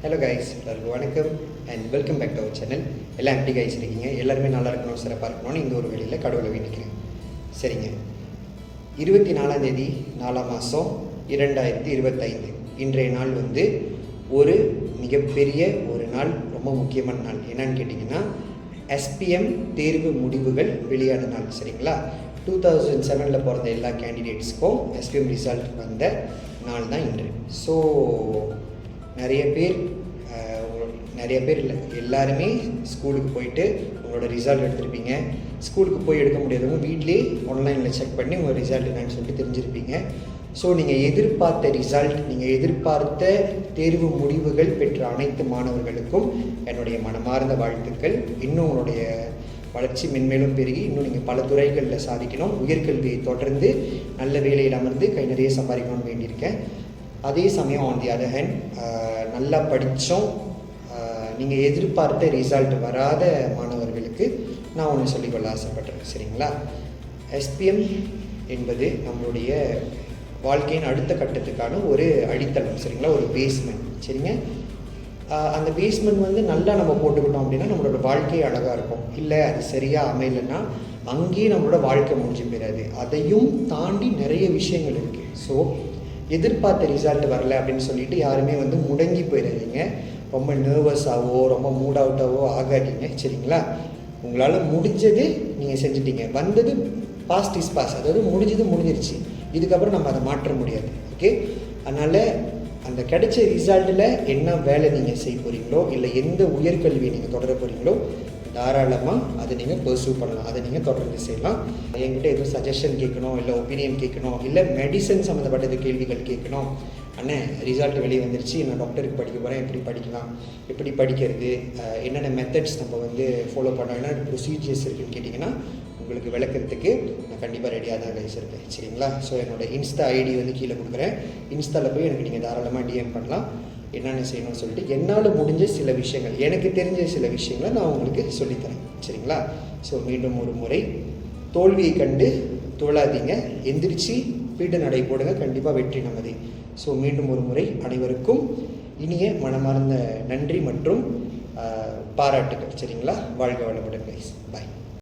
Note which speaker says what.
Speaker 1: Hello guys, எல்லாருக்கும் வணக்கம் and welcome back to our channel. எல்லாம் எப்படி கைஸ் இருக்கீங்க? எல்லாருமே நல்லா இருக்கணும், சிறப்பாக இருக்கணும்னு இந்த ஒரு வேலையில் கடவுளை வேண்டிக்கிறேன். சரிங்க, 24ஆம் தேதி 4ஆம் மாதம் 2025 இன்றைய நாள் ஒரு மிகப்பெரிய ஒரு நாள், ரொம்ப முக்கியமான நாள். என்னன்னு கேட்டிங்கன்னா, எஸ்பிஎம் தேர்வு முடிவுகள் வெளியான நாள். சரிங்களா, 2007 பிறந்த எல்லா கேண்டிடேட்ஸ்க்கும் எஸ்பிஎம் ரிசல்ட் வந்த நாள் தான் இன்று. ஸோ நிறைய பேர் இல்லை, எல்லாருமே ஸ்கூலுக்கு போயிட்டு உங்களோட ரிசல்ட் எடுத்திருப்பீங்க. ஸ்கூலுக்கு போய் எடுக்க முடியாதவங்க வீட்லேயே ஆன்லைனில் செக் பண்ணி உங்கள் ரிசல்ட் என்னன்னு சொல்லிட்டு தெரிஞ்சிருப்பீங்க. ஸோ நீங்கள் எதிர்பார்த்த ரிசல்ட், நீங்கள் எதிர்பார்த்த தேர்வு முடிவுகள் பெற்ற அனைத்து மாணவர்களுக்கும் என்னுடைய மனமார்ந்த வாழ்த்துக்கள். இன்னும் உங்களுடைய வளர்ச்சி மென்மேலும் பெருகி இன்னும் நீங்கள் பல துறைகளில் சாதிக்கணும், உயர்கல்வியை தொடர்ந்து நல்ல வேலையில் அமர்ந்து கை நிறைய சம்பாதிக்கணும்னு வேண்டியிருக்கேன். அதே சமயம் ஆன் தி அதர் ஹேண்ட், நல்லா படித்தோம், நீங்கள் எதிர்பார்த்த ரிசல்ட் வராத மாணவர்களுக்கு நான் ஒன்று சொல்லிக்கொள்ள ஆசைப்பட்றேன். சரிங்களா, எஸ்பிஎம் என்பது நம்மளுடைய வாழ்க்கையின் அடுத்த கட்டத்துக்கான ஒரு அடித்தளம். சரிங்களா, ஒரு பேஸ்மெண்ட். சரிங்க, அந்த பேஸ்மெண்ட் நல்லா நம்ம போட்டுக்கிட்டோம் அப்படின்னா நம்மளோட வாழ்க்கை அழகாக இருக்கும். இல்லை அது சரியாக அமையலைன்னா அங்கேயே நம்மளோட வாழ்க்கை முடிஞ்சு போயிடாது. அதையும் தாண்டி நிறைய விஷயங்கள் இருக்குது. ஸோ எதிர்பார்த்த ரிசல்ட் வரல அப்படின்னு சொல்லிட்டு யாருமே முடங்கி போயிடாதீங்க. ரொம்ப நர்வஸாகவோ ரொம்ப மூட் அவுட்டாகவோ ஆகாதீங்க. சரிங்களா, உங்களால் முடிஞ்சது நீங்கள் செஞ்சுட்டீங்க. வந்தது பாஸ்ட் இஸ் பாஸ், அதாவது முடிஞ்சது முடிஞ்சிருச்சு. இதுக்கப்புறம் நம்ம அதை மாற்ற முடியாது. ஓகே, அதனால் அந்த கிடைச்ச ரிசல்ட்டில் என்ன வேலை நீங்கள் செய்ய போகிறீங்களோ, இல்லை எந்த உயர்கல்வியை நீங்கள் தொடர போகிறீங்களோ, தாராளமாக அதை நீங்கள் பர்சூ பண்ணலாம், அதை நீங்கள் தொடர்ந்து செய்யலாம். என்கிட்ட எதுவும் சஜஷன் கேட்கணும், இல்லை ஒப்பீனியன் கேட்கணும், இல்லை மெடிசன் சம்மந்தப்பட்டது கேள்விகள் கேட்கணும். அண்ணன் ரிசல்ட் வெளியே வந்துருச்சு, நான் டாக்டருக்கு படிக்க போகிறேன், எப்படி படிக்கலாம், எப்படி படிக்கிறது, என்னென்ன மெத்தட்ஸ் நம்ம ஃபாலோ பண்ணோம், என்ன ப்ரொசீஜர்ஸ் இருக்குதுன்னு கேட்டிங்கன்னா உங்களுக்கு விளக்கிறதுக்கு நான் கண்டிப்பாக ரெடியாக தான் கைஸ் இருக்கேன். சரிங்களா, ஸோ என்னோடய இன்ஸ்டா ஐடி கீழே கொடுக்குறேன். இன்ஸ்டாவில் போய் எனக்கு நீங்கள் தாராளமாக டிஎம் பண்ணலாம். என்னென்ன செய்யணும்னு சொல்லிட்டு என்னால் முடிஞ்ச சில விஷயங்கள், எனக்கு தெரிஞ்ச சில விஷயங்களை நான் உங்களுக்கு சொல்லித்தரேன். சரிங்களா, ஸோ மீண்டும் ஒரு முறை, தோல்வியை கண்டு தோழாதீங்க, எந்திரிச்சு வீட்டு நடை போடுங்க, கண்டிப்பாக வெற்றி நமதே. ஸோ மீண்டும் ஒரு முறை அனைவருக்கும் இனிய மனமார்ந்த நன்றி மற்றும் பாராட்டுகள். சரிங்களா, வாழ்க வளமுடன் கைஸ், பாய்.